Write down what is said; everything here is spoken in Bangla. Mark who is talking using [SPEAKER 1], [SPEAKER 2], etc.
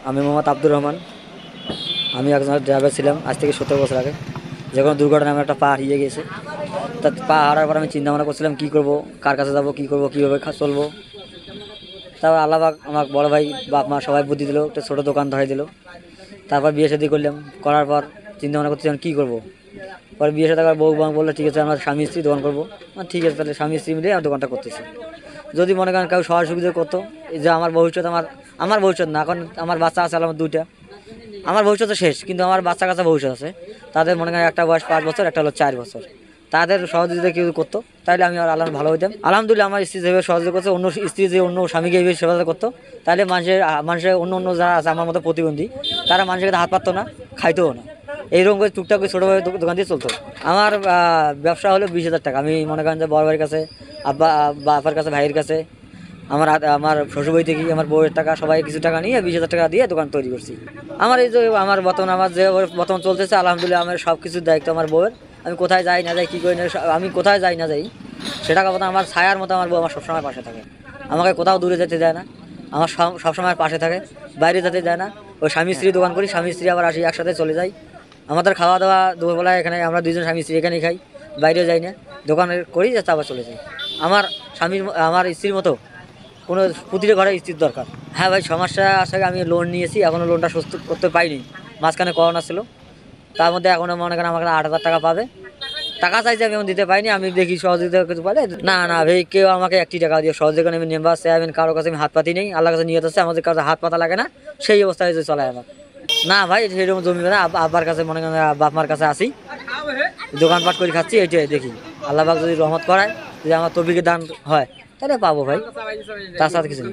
[SPEAKER 1] আমি মোহাম্মদ আব্দুর রহমান। আমি একজন ড্রাইভার ছিলাম আজ থেকে 17 বছর আগে। যখন দুর্ঘটনা আমার একটা পা হারিয়ে গেছে, তা পা হারার পর আমি চিন্তা ভাবনা করছিলাম কী করবো, কার কাছে যাবো, কী করবো, কীভাবে চলবো। তারপর আল্লাহ পাক আমার বড় ভাই বাপ মা সবাই বুদ্ধি দিল, একটা ছোটো দোকান ধরাই দিল। তারপর বিয়ে শাদী করলাম, করার পর চিন্তা ভাবনা করতেছিলাম কী করবো। পরে বিয়ে সাথে বউ বললো ঠিক আছে আমরা স্বামী স্ত্রী দোকান করবো। ঠিক আছে তাহলে স্বামী স্ত্রী মিলে আমার দোকানটা করতেছি। যদি মনে করেন কেউ সহায় সুবিধা করতো, এই যে আমার ভবিষ্যৎ, আমার ভবিষ্যৎ না, এখন আমার বাচ্চা আছে আমার দুইটা, আমার ভবিষ্যৎ শেষ, কিন্তু আমার বাচ্চা কাচ্চা ভবিষ্যৎ আছে। তাদের মনে করেন একটা বয়স 5 বছর, একটা হলো 4 বছর। তাদের সহযোগিতা কেউ করতো তাহলে আমি আর আল্লাহ ভালো হইতাম। আলহামদুলিল্লাহ আমার স্ত্রী যেভাবে সহযোগিতা করছে, অন্য স্ত্রী যে অন্য স্বামীকে এইভাবে সেবা করতো, তাহলে মানুষের অন্য যারা আছে আমার মতো প্রতিবন্ধী, তারা মানুষের কাছে হাত পাততো না, খাইতেও না। এইরকম করে টুকটাক করে ছোটোভাবে দোকান দিয়ে চলতো। আমার ব্যবসা হলো 20,000 টাকা। আমি মনে করেন যে বড় ভাইয়ের কাছে, বাবার কাছে, ভাইয়ের কাছে, আমার শ্বশুরবাড়ি থেকে আমার বউয়ের টাকা, সবাই কিছু টাকা নিয়ে 20,000 টাকা দিয়ে দোকান তৈরি করছি। আমার এই যে আমার বর্তমান চলতেছে, আলহামদুলিল্লাহ আমার সব কিছুর দায়িত্ব আমার বউয়ের। আমি কোথায় যাই না যাই, কী করি না, আমি কোথায় যাই না যাই, সেটা কথা আমার ছায়ার মতো আমার বউ আমার সবসময় পাশে থাকে। আমাকে কোথাও দূরে যেতে দেয় না, আমার সবসময় পাশে থাকে, বাইরে যেতে দেয় না। ওই স্বামী স্ত্রী দোকান করি, স্বামী স্ত্রী আবার আসি, একসাথে চলে যাই। আমাদের খাওয়া দাওয়া দুপুরবেলায় এখানে, আমরা দুইজন স্বামী স্ত্রী এখানেই খাই, বাইরে যাই না, দোকানে করি যাতে আবার চলে যাই। আমার স্ত্রীর মতো কোনো প্রতিটা ঘরে স্ত্রীর দরকার। হ্যাঁ ভাই, সমস্যা আসলে আমি লোন নিয়েছি, এখনও লোনটা শোধ করতে পাইনি। মাঝখানে করোনা ছিল, তার মধ্যে এখনও মনে করেন আমাকে 8,000 টাকা পাবে। টাকা চাইছে, আমি এখন দিতে পাইনি। আমি দেখি সহযোগিতা কিছু পারে। না ভাই, কেউ আমাকে 1টি টাকা দিয়ে সহযোগিতা আমি মেম্বার চেয়ারম্যান কারোর কাছে আমি হাত পাতি নেই। আল্লাহর কাছে নিয়ত আছে, আমাদের কাছে হাত পাতা লাগে না, সেই অবস্থায় যে চলে আমার। না ভাই, সেরকম জমি না, আব্বার কাছে মনে করেন বাপ মার কাছে আসি, দোকানপাট করে খাচ্ছি, এইটাই দেখি। আল্লাহ পাক যদি রহমত করায়, যদি আমার তৌফিকের দান হয় তাহলে পাবো ভাই, তার সাথে কিছু নেই।